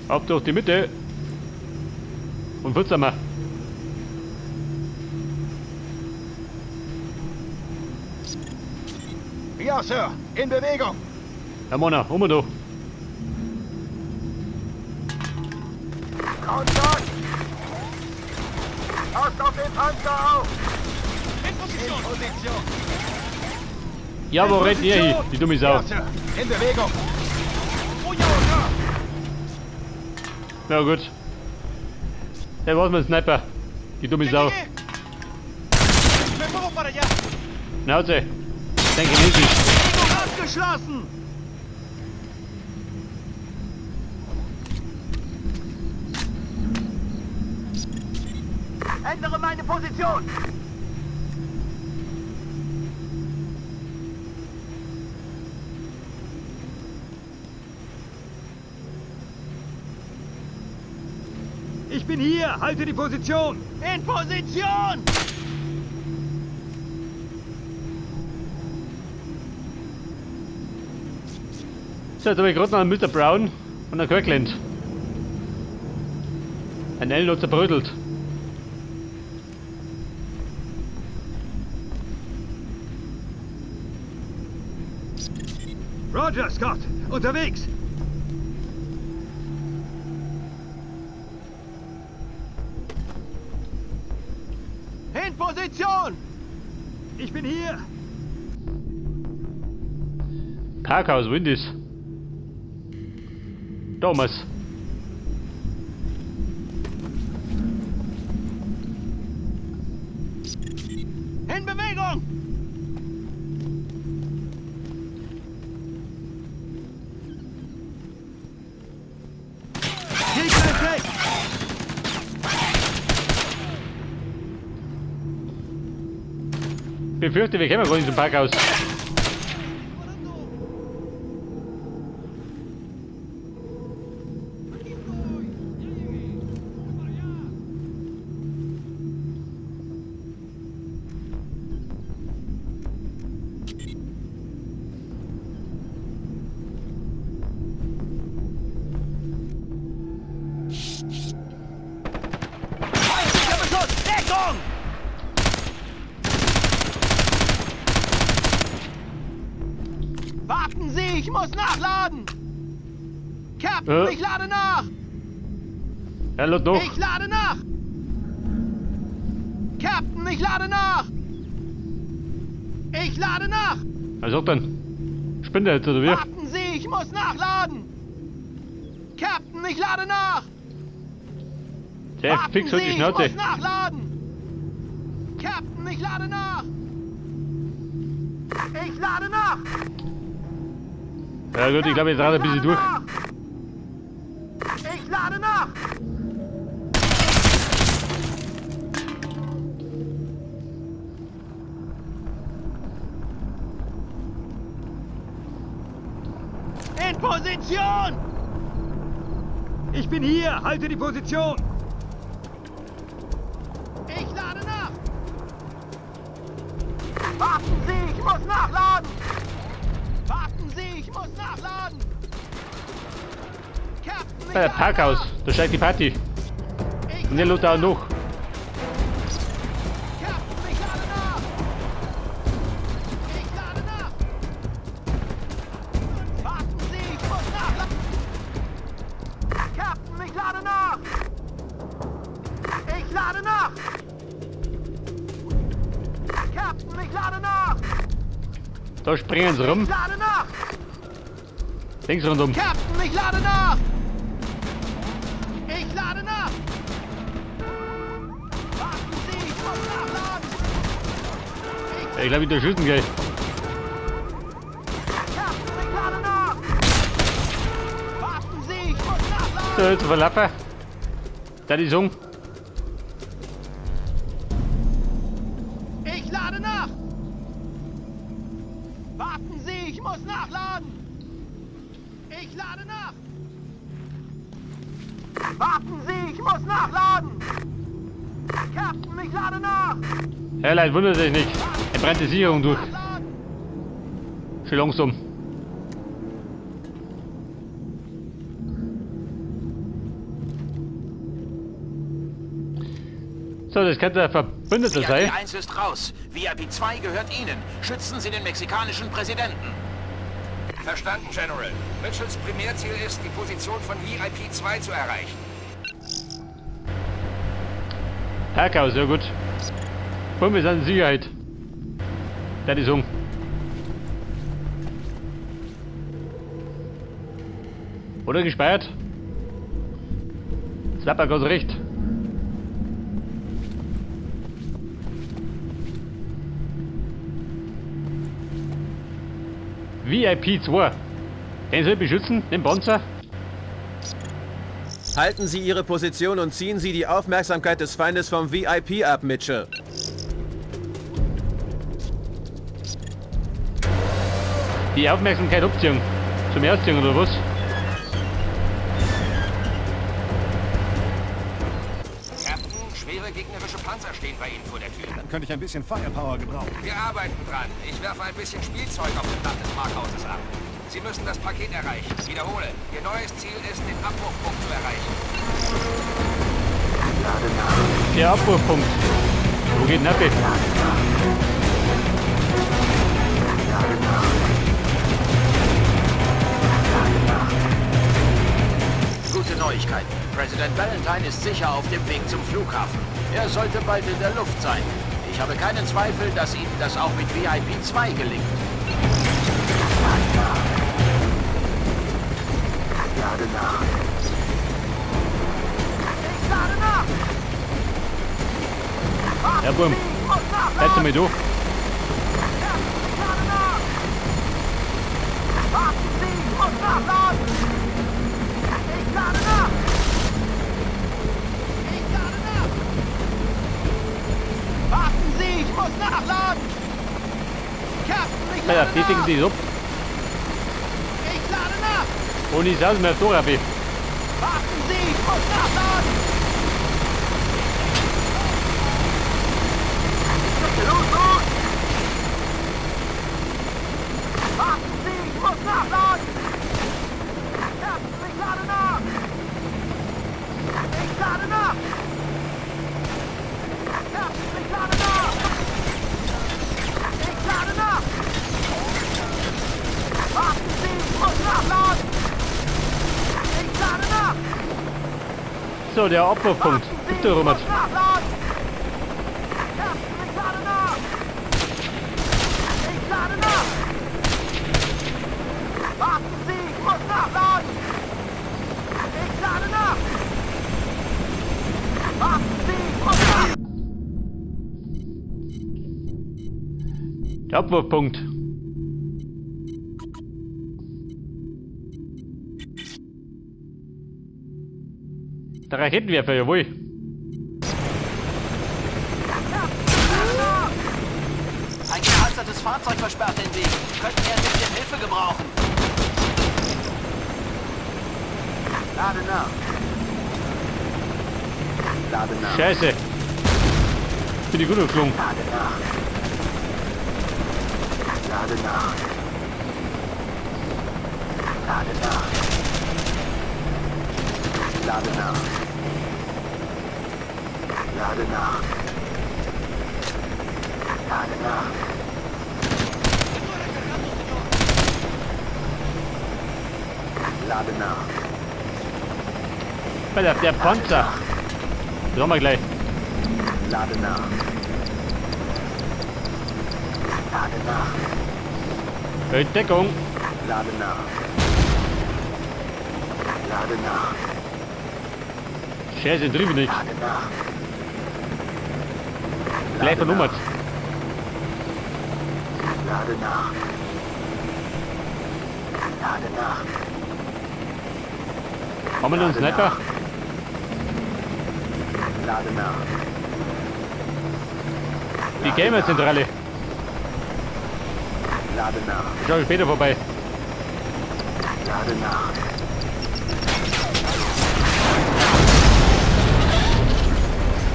Ab durch die Mitte. Und futz einmal. Ja, Sir. In Bewegung. Ja, Mona, da. Kontakt. Passt auf den Panzer auf. In Position. Ja, wo rennt ihr hin, die dumme Sau? Ja, Sir. In Bewegung. Oh ja, ja. Na gut. Hey, was mit dem Sniper? Die dumme Sau. Me muevo para allá. Schnauze. Denke nicht. Abgeschlossen. Ändere meine Position. Ich bin hier! Halte die Position! In Position. So, jetzt habe ich gerade noch einen Mr. Brown und einen Kirkland. Ein Elno zerbrödelt. Roger, Scott! Unterwegs! In Position. Ich bin hier! Parkhaus, Windis. Thomas. In Bewegung. Gegner entdeckt! Ich befürchte, wir kommen gar nicht zum Parkhaus. Feindlicher Beschuss. Deckung. Warten Sie, ich muss nachladen. Captain, ich lade nach. Ja, lad noch. Ich lade nach. Captain, ich lade nach. Ich lade nach. Was sagt denn? Spinnt er jetzt oder wie? Warten Sie, ich muss nachladen. Captain, ich lade nach. Der fix halt die Ich Schnauze. muss nachladen. Captain, ich lade nach. Ich lade nach. Ja gut, ich glaube, jetzt rate ein bisschen durch. Ich lade nach. In Position. Ich bin hier! Halte die Position! Ich lade nach. Warten Sie, ich muss nachladen. Warten Sie, ich muss nachladen. Captain, ich Bei der lade Parkhaus, nach. da steigt die Party. Ich Und der lade lädt auch nach. noch. Captain, ich lade nach. Ich lade nach. Warten Sie, ich muss nachladen. Captain, ich lade nach. Ich lade nach. Captain, ich lade nach. Da springen sie rum. Ich lade nach. Links rundum. Captain, ich lade nach. Ich lade nach. Warten Sie, ich muss nachladen. Ich glaube, wieder schießen gleich. Captain, ich lade nach. Warten Sie, ich muss nachladen. So, jetzt verlappen. Da die Song. Ich lade nach. Warten Sie, ich muss nachladen. Ich lade nach. Warten Sie, ich muss nachladen. Captain, ich lade nach. Ja, Leute, wundert euch nicht. Er brennt die Sicherung durch. Nachladen. Schön langsam. So, das könnte der Verbündete sein. VIP 1 ist raus. VIP 2 gehört Ihnen. Schützen Sie den mexikanischen Präsidenten. Verstanden, General. Mitchells Primärziel ist, die Position von VIP 2 zu erreichen. Herkau, sehr gut. Bumm, wir sind in Sicherheit. Das ist um. Oder gesperrt? Slapper ganz recht. VIP 2. Den soll beschützen, den Panzer. Halten Sie Ihre Position und ziehen Sie die Aufmerksamkeit des Feindes vom VIP ab, Mitchell. Die Aufmerksamkeit abziehen. Zum Erstziehen oder was? Captain, schwere gegnerische Panzer stehen bei Ihnen vor der Tür. Dann könnte ich ein bisschen Firepower gebrauchen. Wir arbeiten dran. Ich werfe ein bisschen Spielzeug auf das Dach des Parkhauses ab. Sie müssen das Paket erreichen. Ich wiederhole, Ihr neues Ziel ist, den Abbruchpunkt zu erreichen. Der Abwurfpunkt. Wo geht denn ab? Gute Neuigkeiten. Präsident Valentine ist sicher auf dem Weg zum Flughafen. Er sollte bald in der Luft sein. Ich habe keinen Zweifel, dass Ihnen das auch mit VIP 2 gelingt. Lade nach. Ich lade nach! Ja, Bumm. Setz mich durch. Ich lade nach! Warten Sie, ich muss nachladen! Ich lade nach! Ich lade nach! Warten Sie, ich muss nachladen! Captain, ich Ja, lade tätigen nach! Sie es ab. Ich lade nach! Und ich saß mir so, Rabbi. Warten Sie, ich muss nachladen! Los, los! Warten Sie, ich muss nachladen! Captain, ich lade nach! Ich lade nach! Captain, ich lade nach! Ich lade nach! Warten Sie, ich muss nachladen! Ich lade nach! So, der Abwurfpunkt. Bitte, Robert. Nachladen! Captain, ich lade nach! Ich lade nach! Warten Sie, ich muss nachladen! Ich lade nach! Warten Sie, ich muss nachladen! Der Abwurfpunkt. Der Raketenwerfer, jawohl. Ein gepanzertes Fahrzeug versperrt den Weg. Könnten wir ein bisschen Hilfe gebrauchen? Lade nach! Lade nach! Scheiße. Bin ich gut geklungen. Lade nach! Lade nach! Lade nach! Lade nach! Lade nach! Lade nach! Lade nach! Alter, der Panzer. Das haben wir gleich. Lade nach! Lade nach! Deckung. Lade nach! Lade nach! Scheiße, drüben nicht. Lade nach! Gleich vernummert. Lade nach! Lade nach! Haben wir noch einen Sniper? Lade nach! Die Gamer-Zentrale. Lade nach! Schau ich später vorbei. Lade nach!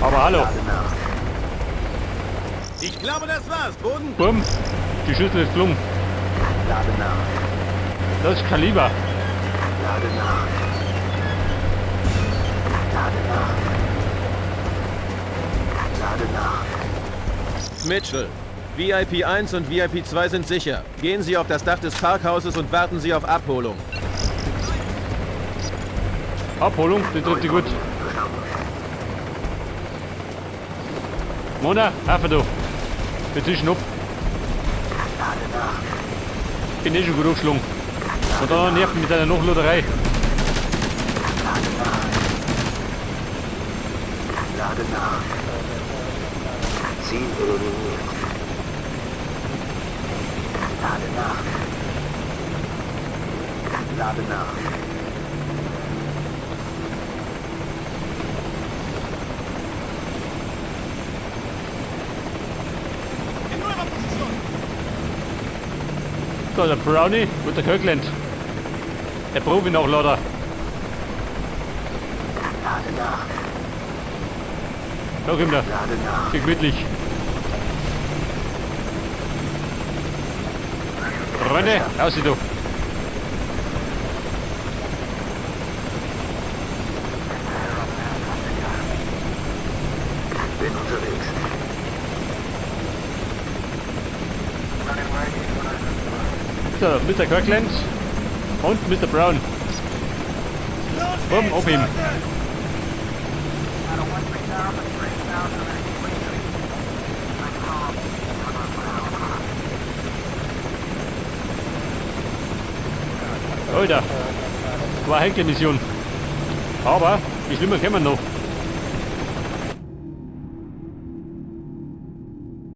Aber hallo. Lade nach! Ich glaube, das war's, Boden. Bumm. Die Schüssel ist gelungen. Lade nach! Das ist Kaliber. Lade nach! Lade nach! Mitchell. VIP 1 und VIP 2 sind sicher. Gehen Sie auf das Dach des Parkhauses und warten Sie auf Abholung. Abholung, das trifft dich gut. Mona, helfe du. Wir zischen ab. Bin eh schon gut aufgeschlagen. Und dann noch nerven mit einer Nachladerei. Lade nach. Ziel eliminiert. Lade nach. Lade nach. In eurer Position! Da der Brownie und der Kirkland. Der Profi-Nachlader. Lade nach. Da kommt er. Lade nach. Schön gemütlich. Freunde, raus sie doch. Bin unterwegs. So, Mr. Kirkland und Mr. Brown. Bumm, auf ihm. Alter, war eine Henkelmission. Aber die Schlimmer kommen noch.